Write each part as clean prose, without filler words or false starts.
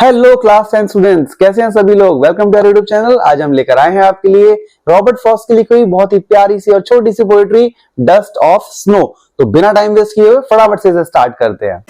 Hello class 10 students, कैसे हैं सभी लोग। Welcome to our YouTube channel. आज हम लेकर आए हैं आपके लिए रॉबर्ट फ्रॉस्ट की लिखी हुई बहुत ही प्यारी सी और छोटी सी पोएट्री डस्ट ऑफ स्नो। तो बिना टाइम वेस्ट किए हुए फटाफट से इसे स्टार्ट करते हैं।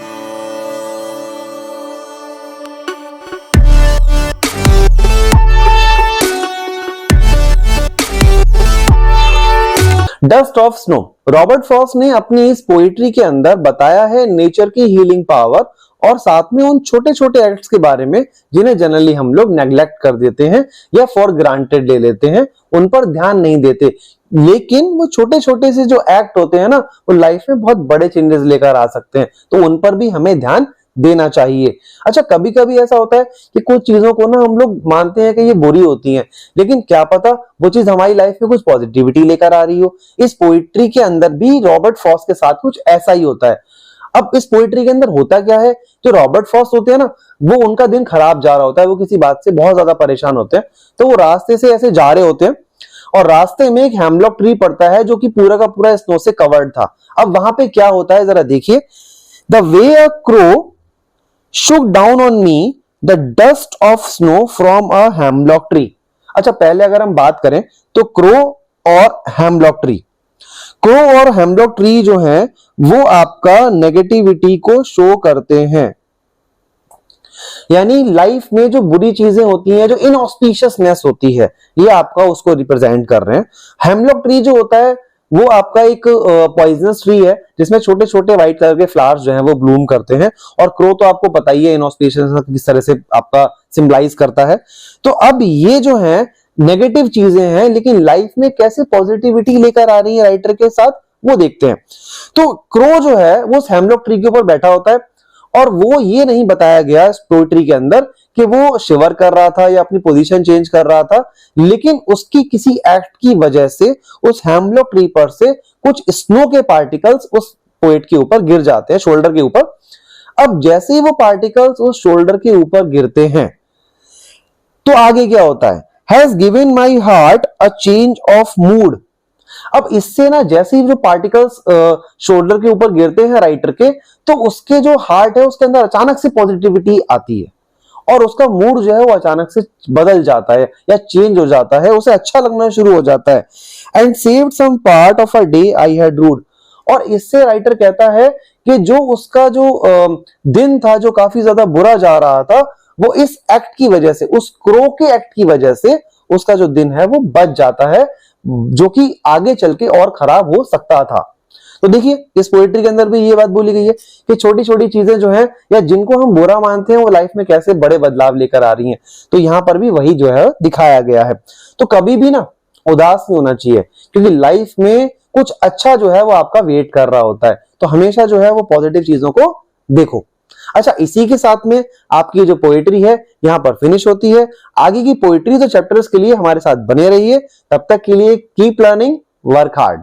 Dust of snow. Robert Frost ने अपनी इस पोएट्री के अंदर बताया है नेचर की हीलिंग पावर और साथ में उन छोटे छोटे एक्ट्स के बारे में जिन्हें जनरली हम लोग नेग्लेक्ट कर देते हैं या फॉर ग्रांटेड ले लेते हैं, उन पर ध्यान नहीं देते। लेकिन वो छोटे छोटे से जो एक्ट होते हैं ना, वो लाइफ में बहुत बड़े चेंजेस लेकर आ सकते हैं, तो उन पर भी हमें ध्यान देना चाहिए। अच्छा, कभी कभी ऐसा होता है कि कुछ चीजों को ना हम लोग मानते हैं कि ये बुरी होती हैं, लेकिन क्या पता वो चीज हमारी लाइफ में कुछ पॉजिटिविटी लेकर आ रही हो। इस पोइट्री के अंदर भी रॉबर्ट फ्रॉस्ट के साथ कुछ ऐसा ही होता है। अब इस पोइट्री के अंदर होता क्या है, जो रॉबर्ट फ्रॉस्ट होते हैं ना, वो उनका दिन खराब जा रहा होता है, वो किसी बात से बहुत ज्यादा परेशान होते हैं, तो वो रास्ते से ऐसे जा रहे होते हैं और रास्ते में एक हेमलॉक ट्री पड़ता है जो कि पूरा का पूरा स्नो से कवर्ड था। अब वहां पे क्या होता है जरा देखिए। The way a crow shook down on me the dust of snow from a hemlock tree। अच्छा, पहले अगर हम बात करें तो क्रो और हेमलॉक ट्री, क्रो और हेमलॉक ट्री जो है वो आपका नेगेटिविटी को शो करते हैं, यानी लाइफ में जो बुरी चीजें होती हैं, जो इनऑस्पिशियसनेस होती है, ये आपका उसको रिप्रेजेंट कर रहे हैं। हेमलॉक ट्री जो होता है वो आपका एक पॉइजनस ट्री है जिसमें छोटे छोटे व्हाइट कलर के फ्लावर्स जो हैं वो ब्लूम करते हैं, और क्रो तो आपको पता ही है इनऑस्पिशियसनेस किस तरह से आपका सिंबलाइज करता है। तो अब ये जो है नेगेटिव चीजें हैं, लेकिन लाइफ में कैसे पॉजिटिविटी लेकर आ रही है राइटर के साथ, वो देखते हैं। तो क्रो जो है वो हेमलॉक ट्री के ऊपर बैठा होता है और वो ये नहीं बताया गया इस पोएट्री के अंदर कि वो शिवर कर रहा था या अपनी पोजीशन चेंज कर रहा था, लेकिन उसकी किसी एक्ट की वजह से उस हेमलॉक ट्री पर से कुछ स्नो के पार्टिकल्स उस पोएट के ऊपर गिर जाते हैं, शोल्डर के ऊपर। अब जैसे ही वो पार्टिकल्स उस शोल्डर के ऊपर गिरते हैं तो आगे क्या होता है, has given my heart a change of mood. अब इससे ना जैसे ही जो पार्टिकल्स शोल्डर के ऊपर गिरते हैं राइटर के, तो उसके जो हार्ट है उसके अंदर अचानक से पॉजिटिविटी आती है और उसका मूड जो है वो अचानक से बदल जाता है या चेंज हो जाता है, उसे अच्छा लगना शुरू हो जाता है। And saved some part of a day I had rued. और इससे राइटर कहता है कि जो उसका जो दिन था जो काफी ज्यादा बुरा जा रहा था, वो इस एक्ट की वजह से, उस क्रो के एक्ट की वजह से उसका जो दिन है वो बच जाता है, जो कि आगे चल के और खराब हो सकता था। तो देखिए इस पोएट्री के अंदर भी ये बात बोली गई है कि छोटी छोटी चीजें जो हैं या जिनको हम बुरा मानते हैं वो लाइफ में कैसे बड़े बदलाव लेकर आ रही हैं। तो यहां पर भी वही जो है दिखाया गया है। तो कभी भी ना उदास नहीं होना चाहिए, क्योंकि लाइफ में कुछ अच्छा जो है वो आपका वेट कर रहा होता है। तो हमेशा जो है वो पॉजिटिव चीजों को देखो। अच्छा, इसी के साथ में आपकी जो पोएट्री है यहां पर फिनिश होती है। आगे की पोएट्री तो चैप्टर्स के लिए हमारे साथ बने रहिए। तब तक के लिए कीप लर्निंग, वर्क हार्ड।